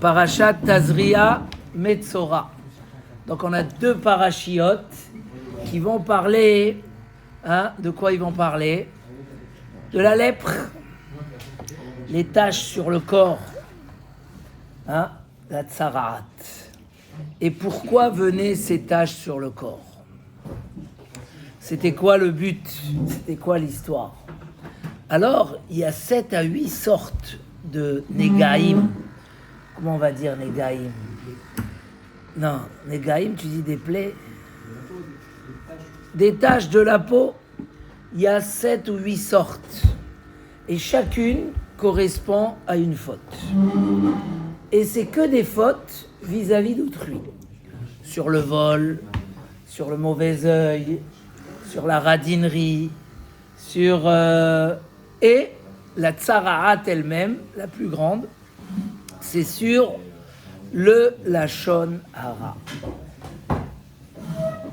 Parashat Tazria Metzora. Donc on a deux parachiotes qui vont parler, de quoi ils vont parler? De la lèpre, les taches sur le corps, la tsaraat. Et pourquoi venaient ces taches sur le corps? C'était quoi le but? C'était quoi l'histoire? Alors, il y a 7 à 8 sortes de Negaïm. Comment on va dire Negaïm? Non, Negaïm, tu dis des plaies. Des taches de la peau, il y a 7 ou 8 sortes. Et chacune correspond à une faute. Et c'est que des fautes vis-à-vis d'autrui. Sur le vol, sur le mauvais œil, sur la radinerie, sur... et la tsaraat elle-même, la plus grande, c'est sur le lachon hara.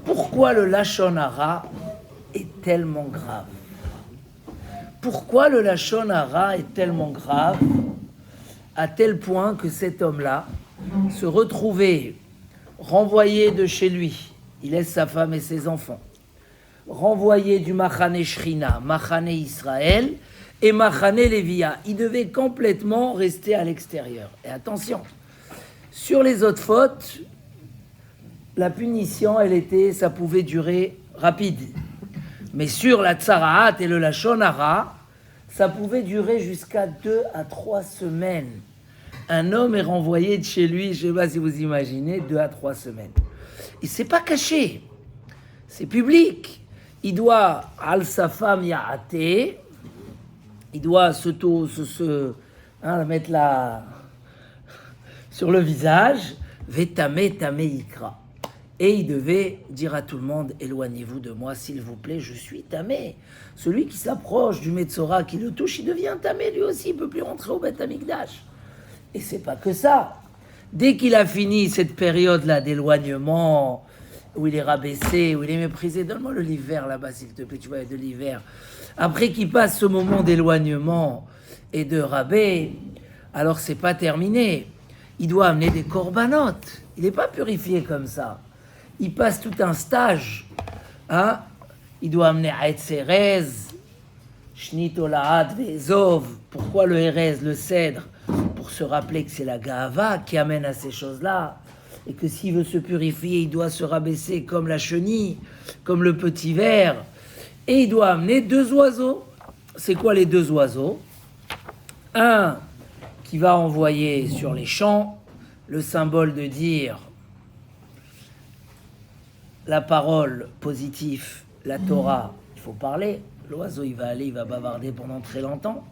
Pourquoi le lachon hara est tellement grave? Pourquoi le lachon hara est tellement grave à tel point que cet homme-là se retrouvait renvoyé de chez lui, il laisse sa femme et ses enfants, renvoyé du Machane Shrina, Machane Israël et Machane Lévia. Il devait complètement rester à l'extérieur. Et attention, sur les autres fautes, la punition, ça pouvait durer rapide. Mais sur la tsaraat et le lachon hara, ça pouvait durer jusqu'à 2 à 3 semaines. Un homme est renvoyé de chez lui, je ne sais pas si vous imaginez, 2 à 3 semaines. Et c'est pas caché, c'est public. Il doit, al sa femme ya'ate, il doit mettre sur le visage, vetame tame ikra. Et il devait dire à tout le monde, éloignez-vous de moi, s'il vous plaît, je suis tamé. Celui qui s'approche du Metzora, qui le touche, il devient tamé lui aussi, il ne peut plus rentrer au Beth Amikdash. Et c'est pas que ça. Dès qu'il a fini cette période-là d'éloignement, où il est rabaissé, où il est méprisé, donne-moi le livre vert là-bas, s'il te plaît, tu vois, de l'hiver. Après qu'il passe ce moment d'éloignement et de rabais, alors c'est pas terminé. Il doit amener des corbanotes. Il n'est pas purifié comme ça. Il passe tout un stage. Il doit amener Aetz Erez, Shnit Olaad Ve'ezov. Pourquoi le Erez, le cèdre? Pour se rappeler que c'est la Gahava qui amène à ces choses-là. Et que s'il veut se purifier, il doit se rabaisser comme la chenille, comme le petit ver. Et il doit amener 2 oiseaux. C'est quoi les 2 oiseaux? Un qui va envoyer sur les champs le symbole de dire la parole positive, la Torah, il faut parler. L'oiseau, il va aller, il va bavarder pendant très longtemps.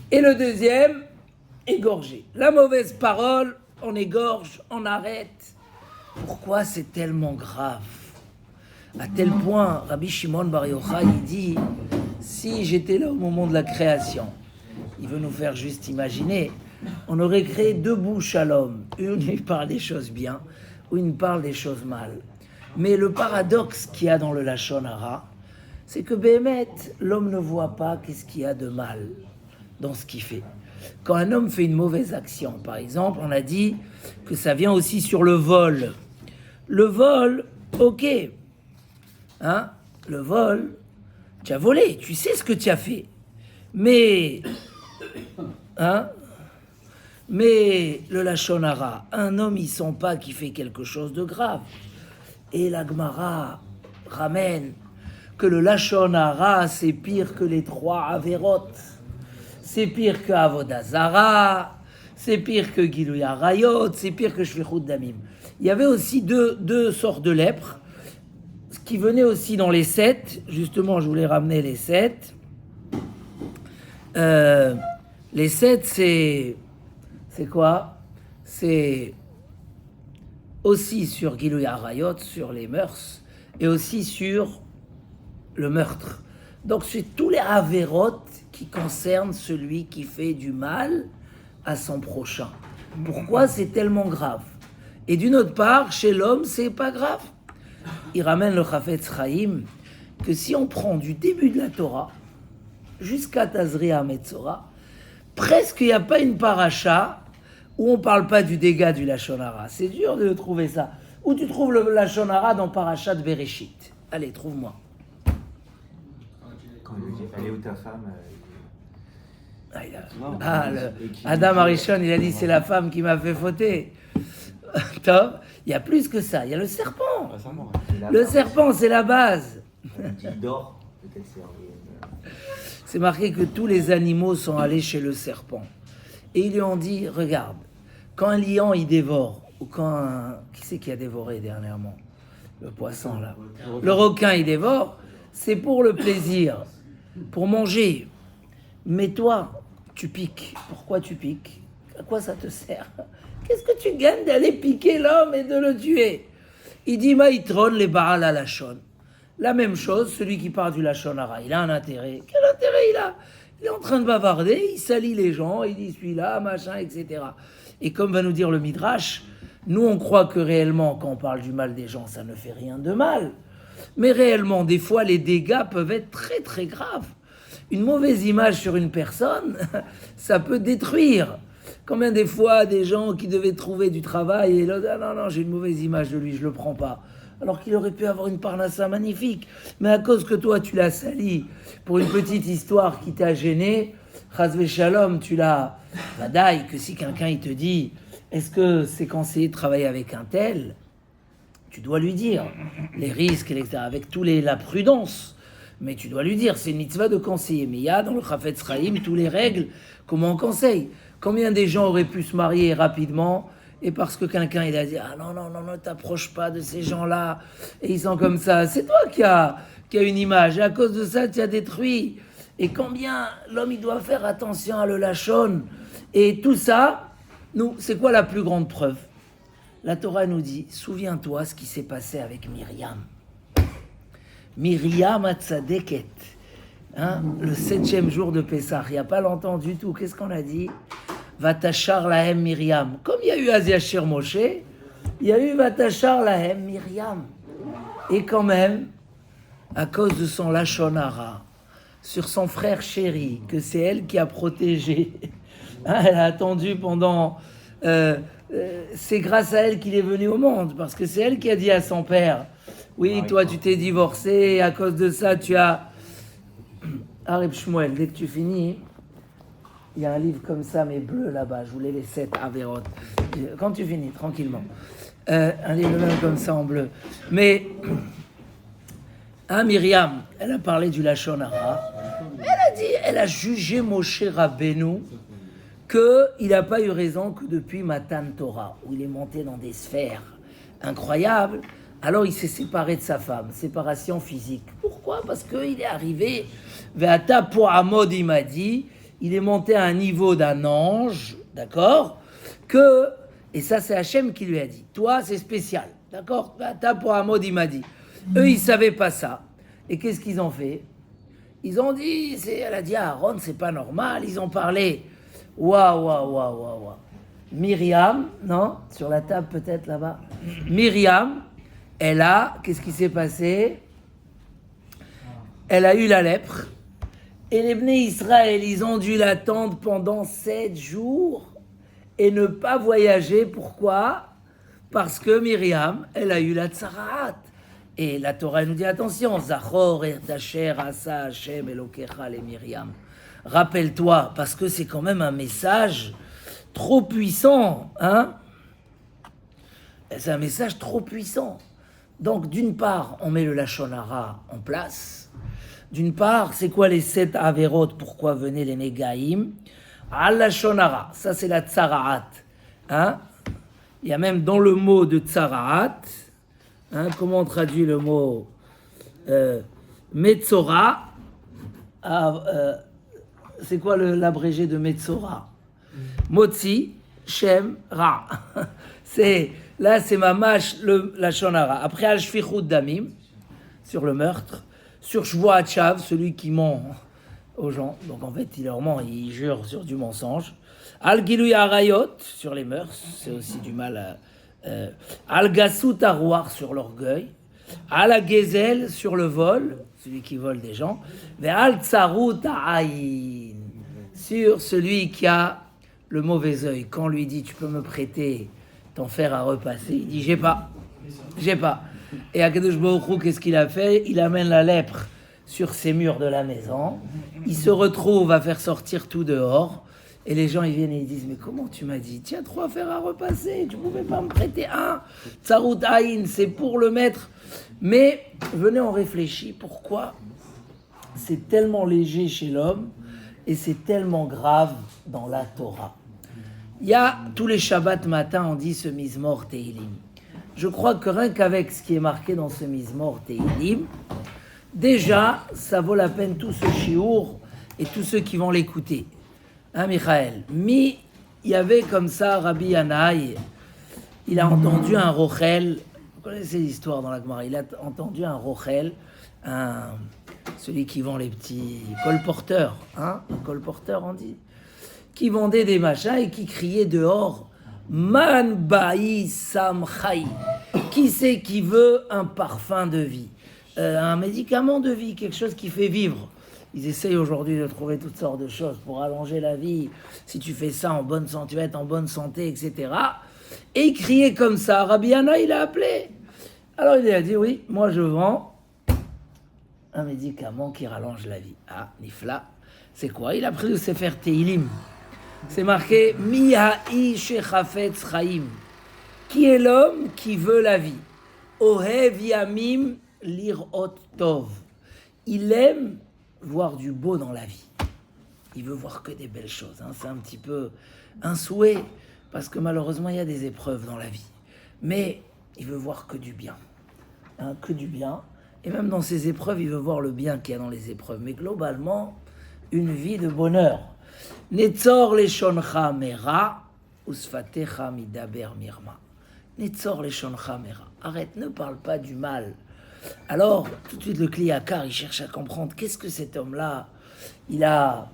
Et le deuxième, égorger. La mauvaise parole, on égorge, on arrête. Pourquoi c'est tellement grave? À tel point, Rabbi Shimon Bar Yochai, il dit, si j'étais là au moment de la création, il veut nous faire juste imaginer, on aurait créé 2 bouches à l'homme. Une, il parle des choses bien, ou une parle des choses mal. Mais le paradoxe qu'il y a dans le lachon hara, c'est que Béhémet, l'homme ne voit pas qu'est-ce qu'il y a de mal dans ce qu'il fait. Quand un homme fait une mauvaise action, par exemple, on a dit que ça vient aussi sur le vol. Le vol, ok. Le vol, tu as volé, tu sais ce que tu as fait. Mais le lachon hara, un homme, il sent pas qu'il fait quelque chose de grave. Et la Gemara ramène que le lachon hara, c'est pire que les 3 averot. C'est pire que Avodah Zara, c'est pire que Gilui Arayot, c'est pire que Shvichut Damim. Il y avait aussi deux sortes de lèpres, ce qui venait aussi dans les 7. Justement, je voulais ramener les 7. Les 7, c'est quoi? C'est aussi sur Gilui Arayot, sur les mœurs, et aussi sur le meurtre. Donc c'est tous les avérotes qui concernent celui qui fait du mal à son prochain. Pourquoi c'est tellement grave? Et d'une autre part, chez l'homme, c'est pas grave. Il ramène le Chafetz Chaim que si on prend du début de la Torah jusqu'à Tazria Metzora, presque il n'y a pas une paracha où on ne parle pas du dégât du Lachon Hara. C'est dur de trouver ça. Où tu trouves le Lachon Hara dans Parashat Bereshit. Allez, trouve-moi. Quand il dit allez où ta femme Adam Arishon, il a dit c'est la femme qui m'a fait fauter. Top. Il y a plus que ça. Il y a le serpent. Le serpent, c'est la base. Il dort. C'est marqué que tous les animaux sont allés chez le serpent. Et ils lui ont dit, regarde, quand un lion il dévore, ou quand un... Qui c'est qui a dévoré dernièrement? Le poisson là. Le requin il dévore, c'est pour le plaisir, pour manger. Mais toi, tu piques. Pourquoi tu piques? À quoi ça te sert? Qu'est-ce que tu gagnes d'aller piquer l'homme et de le tuer? Il dit, Maïtron les Baal à Lachon. La même chose, celui qui parle du Lachon Hara, il a un intérêt. Quel intérêt il a? Il est en train de bavarder, il salit les gens, il dit celui-là, machin, etc. Et comme va nous dire le Midrash, nous on croit que réellement, quand on parle du mal des gens, ça ne fait rien de mal. Mais réellement, des fois, les dégâts peuvent être très très graves. Une mauvaise image sur une personne, ça peut détruire. Combien des fois, des gens qui devaient trouver du travail, et là, ah non, j'ai une mauvaise image de lui, je le prends pas. Alors qu'il aurait pu avoir une parnassa magnifique. Mais à cause que toi, tu l'as sali pour une petite histoire qui t'a gêné, Chazvé Shalom, tu l'as... Vadaï, que si quelqu'un il te dit, est-ce que c'est conseillé de travailler avec un tel? Tu dois lui dire les risques, etc., avec la prudence. Mais tu dois lui dire, c'est une mitzvah de conseiller. Mais il y a dans le Chafetz Chaim tous les règles, comment on conseille. Combien des gens auraient pu se marier rapidement et parce que quelqu'un il a dit ah non t'approches pas de ces gens-là et ils sont comme ça, c'est toi qui a une image et à cause de ça tu as détruit. Et combien l'homme il doit faire attention à le lachon et tout ça. Nous, c'est quoi la plus grande preuve? La Torah nous dit, souviens-toi ce qui s'est passé avec Myriam. Myriam Hatzadeket, le 7e jour de Pessah, il n'y a pas longtemps du tout. Qu'est-ce qu'on a dit? Vatachar lahem Myriam. Comme il y a eu Aziachir Moshe, il y a eu Vatachar lahem Myriam. Et quand même, à cause de son Lachon Hara, sur son frère chéri, que c'est elle qui a protégé, elle a attendu pendant... c'est grâce à elle qu'il est venu au monde, parce que c'est elle qui a dit à son père, oui, toi tu t'es divorcé, et à cause de ça tu as... Areb Shmuel, dès que tu finis... Il y a un livre comme ça, mais bleu là-bas. Je voulais les 7 Averot. Quand tu finis, tranquillement. Un livre même comme ça en bleu. Mais, Myriam, elle a parlé du Lachon Hara. Elle a jugé Moshe Rabbeinu qu'il n'a pas eu raison que depuis Matan Torah, où il est monté dans des sphères incroyables, alors il s'est séparé de sa femme. Séparation physique. Pourquoi? Parce qu'il est arrivé, Ve'ata po Amod, il m'a dit, il est monté à un niveau d'un ange, d'accord? Et ça c'est Hachem qui lui a dit, toi c'est spécial, d'accord? T'as pour Amod, il m'a dit. Eux ils savaient pas ça. Et qu'est-ce qu'ils ont fait? Ils ont dit, elle a dit à Aaron, c'est pas normal. Ils ont parlé, waouh. Myriam, non? Sur la table peut-être là-bas. Myriam, qu'est-ce qui s'est passé? Elle a eu la lèpre. Et les Bnei Israël, ils ont dû l'attendre pendant 7 jours et ne pas voyager. Pourquoi? Parce que Myriam, elle a eu la tsaraat. Et la Torah nous dit, attention, Zachor et Dacher, Asa, Hashem, Elokecha, les Myriam. Rappelle-toi, parce que c'est quand même un message trop puissant. C'est un message trop puissant. Donc, d'une part, on met le Lachon Hara en place. D'une part, c'est quoi les 7 Averot? Pourquoi venaient les Négaïm? Al-Lachon Hara, ça c'est la Tsaraat. Il y a même dans le mot de Tsaraat, comment on traduit le mot Metzora? C'est quoi l'abrégé de Metzora? Motzi, Shem, Ra. Là, c'est Mamash, le Lachon Hara. Après Al-Shfichut Damim, sur le meurtre. Sur Shvoat Shav, celui qui ment aux gens. Donc en fait, il leur ment, il jure sur du mensonge. Al-Gilui Arayot, sur les mœurs, c'est aussi du mal. Al-Gassut Arouar, sur l'orgueil. Al-Gezel, sur le vol, celui qui vole des gens. Et Al-Tsarut Aïn, sur celui qui a le mauvais œil, quand on lui dit tu peux me prêter ton fer à repasser, il dit j'ai pas. Et Akadosh Baruch Hu, qu'est-ce qu'il a fait? Il amène la lèpre sur ses murs de la maison, il se retrouve à faire sortir tout dehors, et les gens ils viennent et ils disent mais comment tu m'as dit, tiens 3 fers à repasser, tu pouvais pas me prêter un? Tsarut Aïn, c'est pour le mettre. Mais venez, on réfléchit, pourquoi c'est tellement léger chez l'homme et c'est tellement grave dans la Torah. Il y a tous les Shabbats matin, on dit ce Mizmor Tehilim. Je crois que rien qu'avec ce qui est marqué dans ce Mizmor Tehilim, déjà, ça vaut la peine tout ce shiur et tous ceux qui vont l'écouter. Hein, Michael? Il y avait comme ça, Rabbi Yanaï, il a entendu un Rochel, vous connaissez l'histoire dans la Gemara, il a entendu un Rochel, celui qui vend les petits colporteurs, hein, un colporteur on dit, qui vendait des machins et qui criait dehors Man ba'i sam chai. Qui c'est qui veut un parfum de vie, un médicament de vie, quelque chose qui fait vivre. Ils essayent aujourd'hui de trouver toutes sortes de choses pour allonger la vie. Si tu fais ça en bonne santé, tu vas être en bonne santé, etc. Et il criait comme ça. Rabbi Yana, il a appelé. Alors il a dit oui, moi je vends un médicament qui rallonge la vie. Ah, Nifla, c'est quoi? Il a pris le Sefer Tehilim. C'est marqué Miha'i shechafetz chaim. Qui est l'homme qui veut la vie? Ohev yamim lirot tov. Il aime voir du beau dans la vie. Il veut voir que des belles choses. Hein. C'est un petit peu un souhait, parce que malheureusement, il y a des épreuves dans la vie. Mais il veut voir que du bien. Hein, que du bien. Et même dans ces épreuves, il veut voir le bien qu'il y a dans les épreuves. Mais globalement, une vie de bonheur. Netzor leshoncha mera, usfatecha midaber mirma. Netzor leshoncha mera. Arrête, ne parle pas du mal. Alors, tout de suite, le Kliakar, il cherche à comprendre qu'est-ce que cet homme-là, il a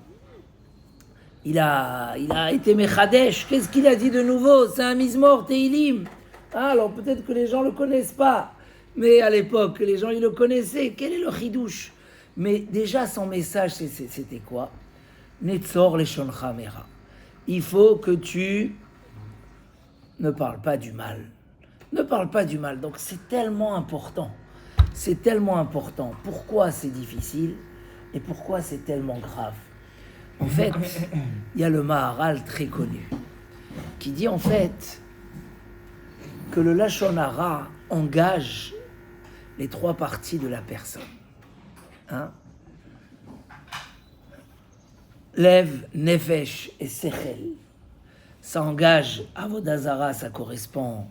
été Mechadesh. Qu'est-ce qu'il a dit de nouveau? C'est un Mizmor Tehilim. Ah, alors, peut-être que les gens ne le connaissent pas. Mais à l'époque, les gens, ils le connaissaient. Quel est le chidouche? Mais déjà, son message, c'était quoi? Netzor leshoncha mera. Il faut que tu ne parles pas du mal. Ne parle pas du mal. Donc, c'est tellement important. C'est tellement important. Pourquoi c'est difficile et pourquoi c'est tellement grave? En fait, il y a le Maharal très connu qui dit en fait que le Lashon Hara engage les 3 parties de la personne. Hein? Lev, Nefesh et Sechel. Ça engage Avodah Zara, ça correspond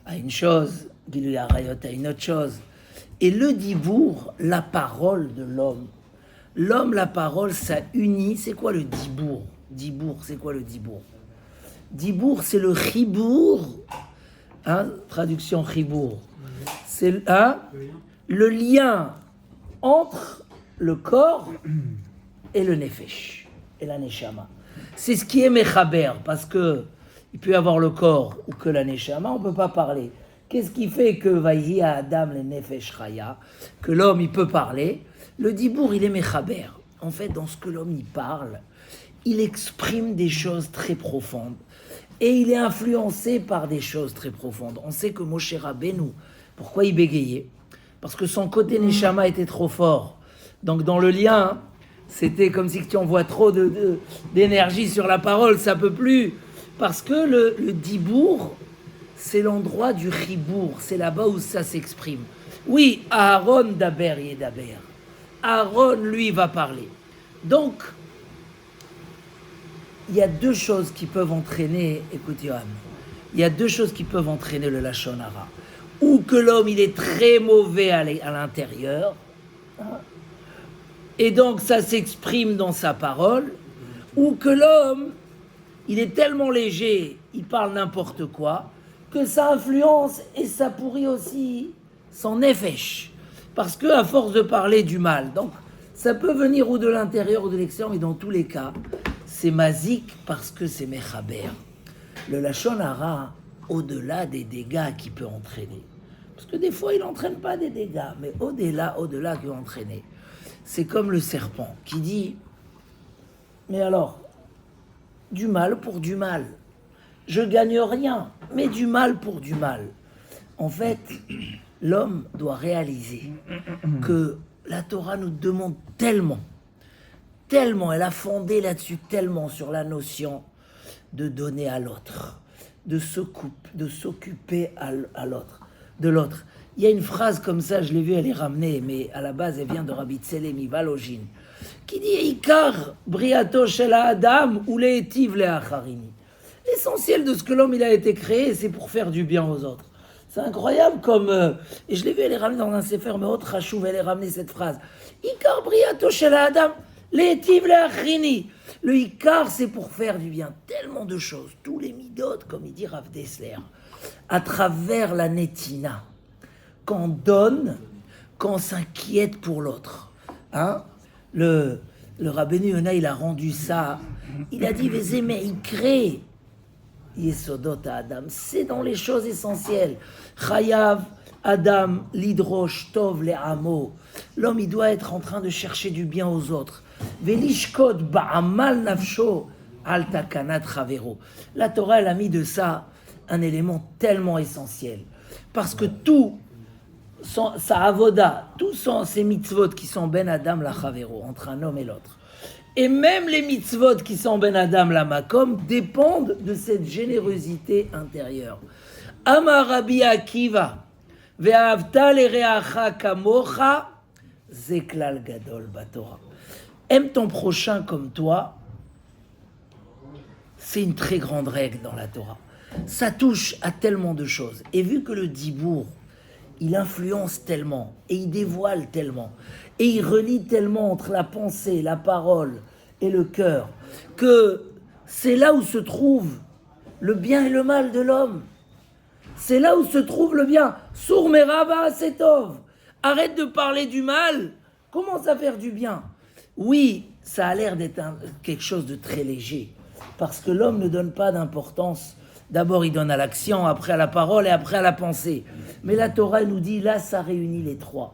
à une chose, Gilui Arayot à une autre chose. Et le dibour, la parole de l'homme. L'homme, la parole, ça unit. C'est quoi le dibour? Dibour, c'est quoi le dibour? Dibour, c'est le chibour. Hein, traduction chibour. C'est le lien entre le corps et le nefesh, et la neshama. C'est ce qui est mechaber, parce que il peut y avoir le corps ou que la neshama, on ne peut pas parler. Qu'est-ce qui fait que Vaïhi à Adam le Nefesh Chaya, que l'homme il peut parler? Le dibour il est mechaber. En fait, dans ce que l'homme il parle, il exprime des choses très profondes et il est influencé par des choses très profondes. On sait que Moshe Rabbeinu, pourquoi il bégayait? Parce que son côté Neshama était trop fort. Donc dans le lien, c'était comme si tu envoies trop d'énergie sur la parole, ça peut plus. Parce que le dibour, c'est l'endroit du chibour, c'est là-bas où ça s'exprime. Oui, Aaron daber yedaber. Aaron, lui, va parler. Donc, il y a 2 choses qui peuvent entraîner, écoute Yohan, il y a 2 choses qui peuvent entraîner le Lashon Hara. Ou que l'homme, il est très mauvais à l'intérieur, et donc ça s'exprime dans sa parole, ou que l'homme, il est tellement léger, il parle n'importe quoi, que ça influence et ça pourrit aussi son nefesh. Parce qu'à force de parler du mal, donc ça peut venir ou de l'intérieur ou de l'extérieur, mais dans tous les cas, c'est mazik parce que c'est mechaber. Le Lashon Hara, au-delà des dégâts qu'il peut entraîner, parce que des fois il n'entraîne pas des dégâts, mais au-delà qu'il peut entraîner, c'est comme le serpent qui dit, mais alors, du mal pour du mal. Je gagne rien, mais du mal pour du mal. En fait, l'homme doit réaliser que la Torah nous demande tellement, elle a fondé là-dessus tellement sur la notion de donner à l'autre, de s'occuper de l'autre. Il y a une phrase comme ça, je l'ai vue, elle est ramenée, mais à la base, elle vient de Rabbi Tselemi Valojin, qui dit « Ikar briato shel Adam ou le'etiv le'acharini ». L'essentiel de ce que l'homme il a été créé, c'est pour faire du bien aux autres. C'est incroyable comme... et je l'ai vu, elle est ramenée dans un sefer, mais autre Rachouv, elle est ramenée cette phrase. « Ikar briato shel Adam le'etiv le'acharini ». Le Ikar, c'est pour faire du bien. Tellement de choses, tous les midot, comme il dit Rav Dessler, à travers la netina, qu'on donne, qu'on s'inquiète pour l'autre. Hein? Le Rabbeinu Yonah, il a rendu ça. Il a dit, mais il crée Yesodot à Adam. C'est dans les choses essentielles. Chayav, Adam, Lidrosh, Tov, Le'amo. L'homme, il doit être en train de chercher du bien aux autres. Velishkot, Ba'amal Nafsho, Al Takanat Chavero. La Torah, elle a mis de ça un élément tellement essentiel. Parce que tout, sa avoda, tous ces mitzvot qui sont ben Adam la Chavero, entre un homme et l'autre, et même les mitzvot qui sont ben Adam la Makom, dépendent de cette générosité intérieure. Amar Rabbi Akiva, ve'ahavta lereacha kamocha, zeklal gadol batorah. Aime ton prochain comme toi, c'est une très grande règle dans la Torah. Ça touche à tellement de choses. Et vu que le dibour, il influence tellement, et il dévoile tellement, et il relie tellement entre la pensée, la parole et le cœur, que c'est là où se trouve le bien et le mal de l'homme. C'est là où se trouve le bien. Sour merava setov. Arrête de parler du mal, commence à faire du bien. Oui, ça a l'air d'être quelque chose de très léger, parce que l'homme ne donne pas d'importance. D'abord, il donne à l'action, après à la parole et après à la pensée. Mais la Torah nous dit, là, ça réunit les trois.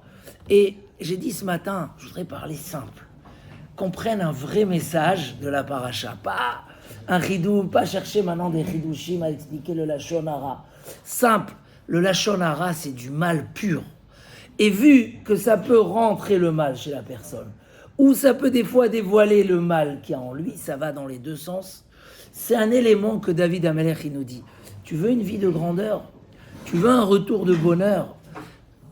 Et j'ai dit ce matin, je voudrais parler simple. Qu'on prenne un vrai message de la paracha. Pas un ridou, pas chercher maintenant des ridouchim à expliquer le lashon hara. Simple, le lashon hara, c'est du mal pur. Et vu que ça peut rentrer le mal chez la personne, ou ça peut des fois dévoiler le mal qu'il y a en lui, ça va dans les deux sens. C'est un élément que David Amelech il nous dit. Tu veux une vie de grandeur? Tu veux un retour de bonheur?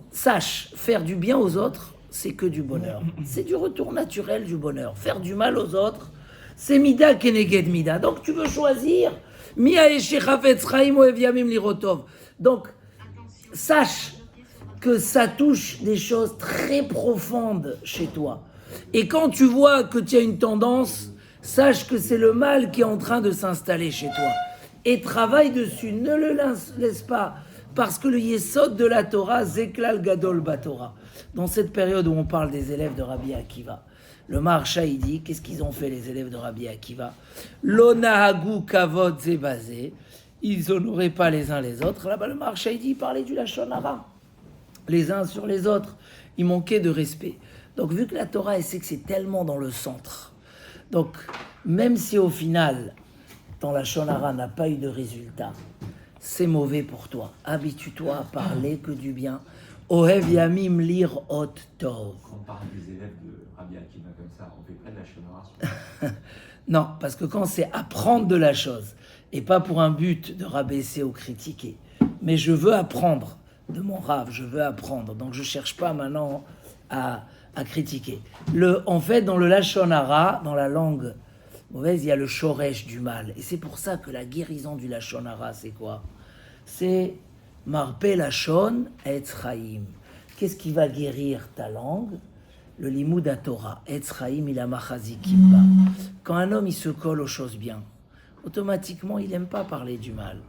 Sache, faire du bien aux autres, c'est que du bonheur. C'est du retour naturel du bonheur. Faire du mal aux autres, c'est mida keneged mida. Donc tu veux choisir. Donc, sache que ça touche des choses très profondes chez toi. Et quand tu vois que tu as une tendance, sache que c'est le mal qui est en train de s'installer chez toi. Et travaille dessus, ne le laisse pas. Parce que le yesod de la Torah, Zeklal Gadol Batorah. Dans cette période où on parle des élèves de Rabbi Akiva, le Maharsha il dit, qu'est-ce qu'ils ont fait les élèves de Rabbi Akiva? Lonahagu kavod zebazé. Ils honoraient pas les uns les autres. Là-bas, le Maharsha il dit, il parlait du lashon hara. Les uns sur les autres. Il manquait de respect. Donc, vu que la Torah, elle sait que c'est tellement dans le centre. Donc, même si au final, ton lashon hara n'a pas eu de résultat, c'est mauvais pour toi. Habitue-toi à parler que du bien. Ohev yamim lir ot tov. Quand on parle des élèves de Rabbi Akiva comme ça, on fait pas de la shonara. Non, parce que quand c'est apprendre de la chose, et pas pour un but de rabaisser ou critiquer, mais je veux apprendre de mon rave, je veux apprendre. Donc je cherche pas maintenant à critiquer. En fait, dans le lashon hara, dans la langue mauvaise, il y a le shoresh du mal. Et c'est pour ça que la guérison du lashon hara, c'est quoi? C'est marpe lashon etz chaim. Qu'est-ce qui va guérir ta langue? Le limud à Torah. Etz chaim ila machazi kibba. Quand un homme il se colle aux choses bien, automatiquement il n'aime pas parler du mal.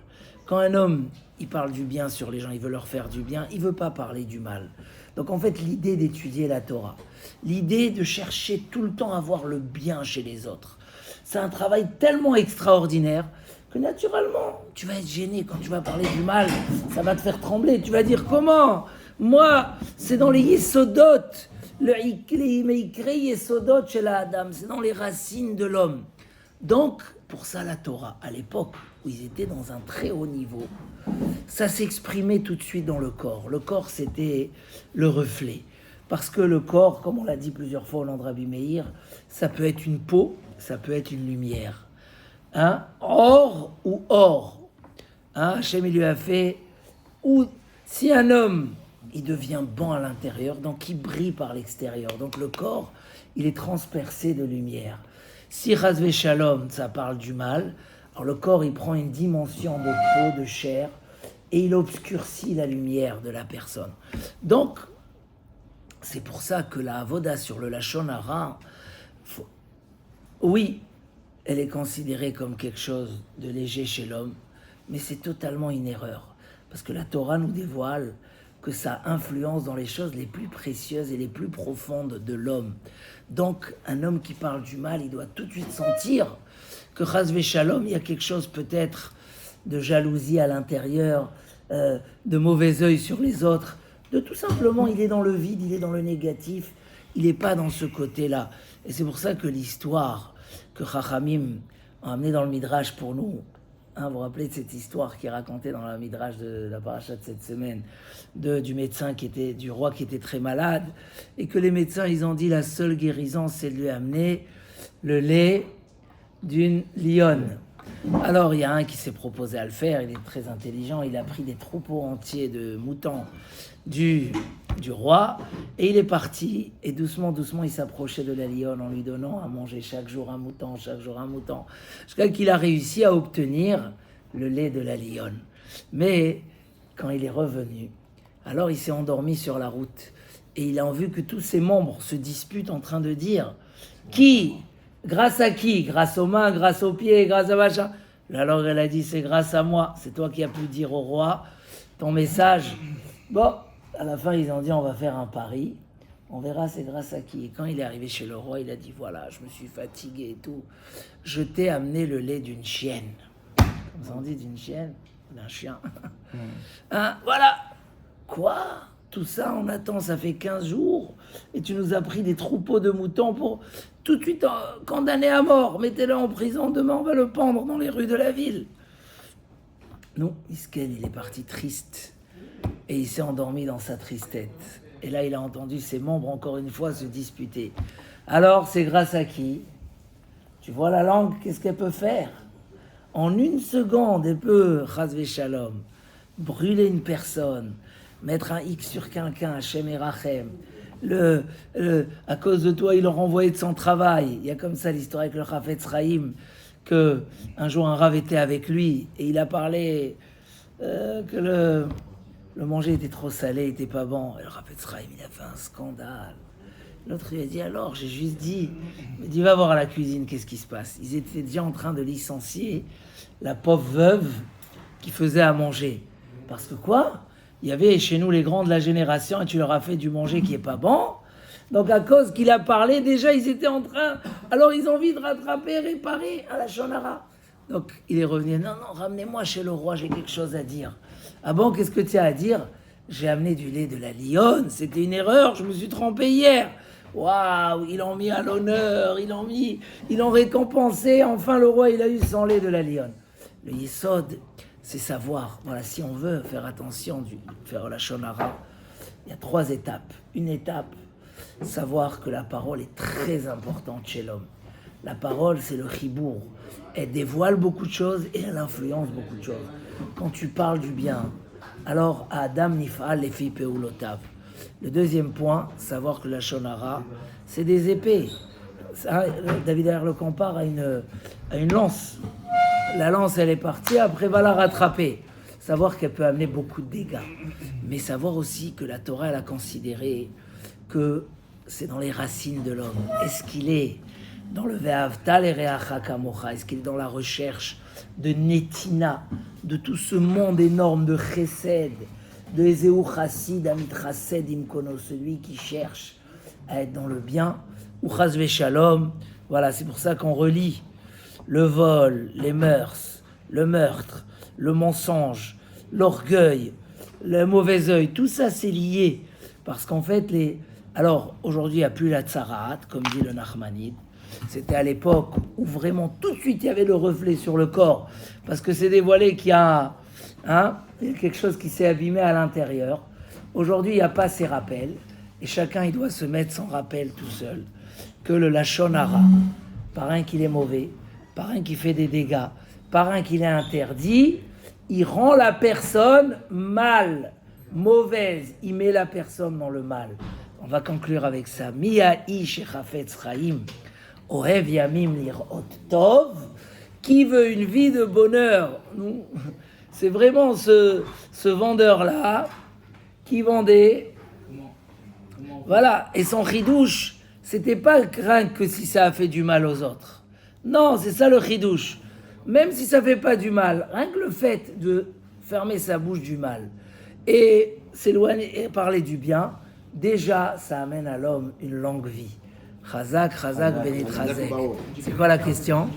Quand un homme il parle du bien sur les gens, il veut leur faire du bien, il veut pas parler du mal. Donc en fait l'idée d'étudier la Torah, l'idée de chercher tout le temps à voir le bien chez les autres, c'est un travail tellement extraordinaire que naturellement, tu vas être gêné quand tu vas parler du mal, ça va te faire trembler. Tu vas dire comment? Moi, c'est dans les yesodot, le ikri yesodot chez la Adam, c'est dans les racines de l'homme. Donc, Pour ça, la Torah, à l'époque où ils étaient dans un très haut niveau, ça s'exprimait tout de suite dans le corps. Le corps, c'était le reflet. Parce que le corps, comme on l'a dit plusieurs fois au nom de Rabbi Meir, ça peut être une peau, ça peut être une lumière. Or ou or. Hachem, il lui a fait... Ou si un homme, il devient bon à l'intérieur, donc il brille par l'extérieur. Donc le corps, il est transpercé de lumière. Si Chasvé Shalom, ça parle du mal, alors le corps, il prend une dimension de peau, de chair, et il obscurcit la lumière de la personne. Donc, c'est pour ça que la avoda sur le Lachon Hara, oui, elle est considérée comme quelque chose de léger chez l'homme, mais c'est totalement une erreur. Parce que la Torah nous dévoile que ça influence dans les choses les plus précieuses et les plus profondes de l'homme. Donc, un homme qui parle du mal, il doit tout de suite sentir que Chasvé Shalom, il y a quelque chose peut-être de jalousie à l'intérieur, de mauvais œil sur les autres, de tout simplement, il est dans le vide, il est dans le négatif, il n'est pas dans ce côté-là. Et c'est pour ça que l'histoire que Chachamim a amenée dans le Midrash pour nous, vous vous rappelez de cette histoire qui est racontée dans la Midrash de la paracha de cette semaine, du médecin du roi qui était très malade, et que les médecins, ils ont dit la seule guérison, c'est de lui amener le lait d'une lionne. Alors, il y a un qui s'est proposé à le faire, il est très intelligent, il a pris des troupeaux entiers de moutons du roi, et il est parti, et doucement, il s'approchait de la lionne en lui donnant à manger chaque jour un mouton, jusqu'à qu'il a réussi à obtenir le lait de la lionne. Mais, quand il est revenu, alors il s'est endormi sur la route, et il a vu que tous ses membres se disputent en train de dire « Qui ? Grâce à qui ? Grâce aux mains, grâce aux pieds, grâce à machin ?» Alors elle a dit « C'est grâce à moi, c'est toi qui as pu dire au roi ton message. » Bon, à la fin ils ont dit « On va faire un pari, on verra c'est grâce à qui. » Et quand il est arrivé chez le roi, il a dit « Voilà, je me suis fatigué et tout, je t'ai amené le lait d'une chienne. » Comme ça on dit d'une chienne, d'un chien. Voilà. Quoi ? Tout ça, on attend, ça fait 15 jours, et tu nous as pris des troupeaux de moutons pour tout de suite condamner à mort. Mettez-le en prison, demain on va le pendre dans les rues de la ville. Non, Misken, il est parti triste, et il s'est endormi dans sa tristesse. Et là, il a entendu ses membres, encore une fois, se disputer. Alors, c'est grâce à qui ? Tu vois la langue, qu'est-ce qu'elle peut faire ? En une seconde, elle peut, Chasvé Shalom, brûler une personne, mettre un X sur quelqu'un, Hachem et Rachem. À cause de toi, il l'a renvoyé de son travail. Il y a comme ça l'histoire avec le Chafetz Chaim, que un jour un Rav était avec lui et il a parlé que le manger était trop salé, était pas bon. Et le Chafetz Chaim, il a fait un scandale. L'autre, il a dit, alors, j'ai juste dit, il dit, va voir à la cuisine, qu'est-ce qui se passe. Ils étaient déjà en train de licencier la pauvre veuve qui faisait à manger. Parce que quoi ? Il y avait chez nous les grands de la génération et tu leur as fait du manger qui est pas bon. Donc à cause qu'il a parlé, déjà ils étaient en train... Alors ils ont envie de rattraper, réparer à la Shonara. Donc il est revenu, non, ramenez-moi chez le roi, j'ai quelque chose à dire. Ah bon, qu'est-ce que tu as à dire ? J'ai amené du lait de la lionne, c'était une erreur, je me suis trompé hier. Waouh, ils l'ont mis à l'honneur, ils l'ont récompensé. Enfin le roi, il a eu son lait de la lionne. Le Yesod, c'est savoir, voilà, si on veut faire attention, faire la Shonara, il y a 3 étapes. Une étape, savoir que la parole est très importante chez l'homme. La parole, c'est le chibour. Elle dévoile beaucoup de choses et elle influence beaucoup de choses. Quand tu parles du bien, alors Adam nif'al lefi peulotav. Le deuxième point, savoir que la Shonara, c'est des épées. Ça, David Ayer le compare à une lance. La lance, elle est partie, après va la rattraper. Savoir qu'elle peut amener beaucoup de dégâts. Mais savoir aussi que la Torah, elle a considéré que c'est dans les racines de l'homme. Est-ce qu'il est dans le Ve'avta l'ereacha kamocha ? Est-ce qu'il est dans la recherche de Netina, de tout ce monde énorme de Chesed, de Ezeu Chassid, Amit Chased Imkono, celui qui cherche à être dans le bien, ou Chasvé Shalom. Voilà, c'est pour ça qu'on relie le vol, les mœurs, le meurtre, le mensonge, l'orgueil, le mauvais œil, tout ça c'est lié. Parce qu'en fait, alors aujourd'hui il n'y a plus la tsarat, comme dit le Nachmanide. C'était à l'époque où vraiment tout de suite il y avait le reflet sur le corps, parce que c'est dévoilé qu'il y a, il y a quelque chose qui s'est abîmé à l'intérieur. Aujourd'hui, il n'y a pas ces rappels, et chacun il doit se mettre son rappel tout seul, que le lachon hara, par un qu'il est mauvais, par un qui fait des dégâts, par un qu'il est interdit, il rend la personne mal, mauvaise, il met la personne dans le mal. On va conclure avec ça. Miyahi shechafetz chaim, ohev yamim lirot tov, qui veut une vie de bonheur. C'est vraiment ce vendeur-là qui vendait. Voilà, et son chidouche, c'était pas craindre que si ça a fait du mal aux autres. Non, c'est ça le chidouche. Même si ça fait pas du mal, rien que le fait de fermer sa bouche du mal et s'éloigner et parler du bien, déjà ça amène à l'homme une longue vie. Chazak, Chazak, Benit Chazek. C'est quoi la question?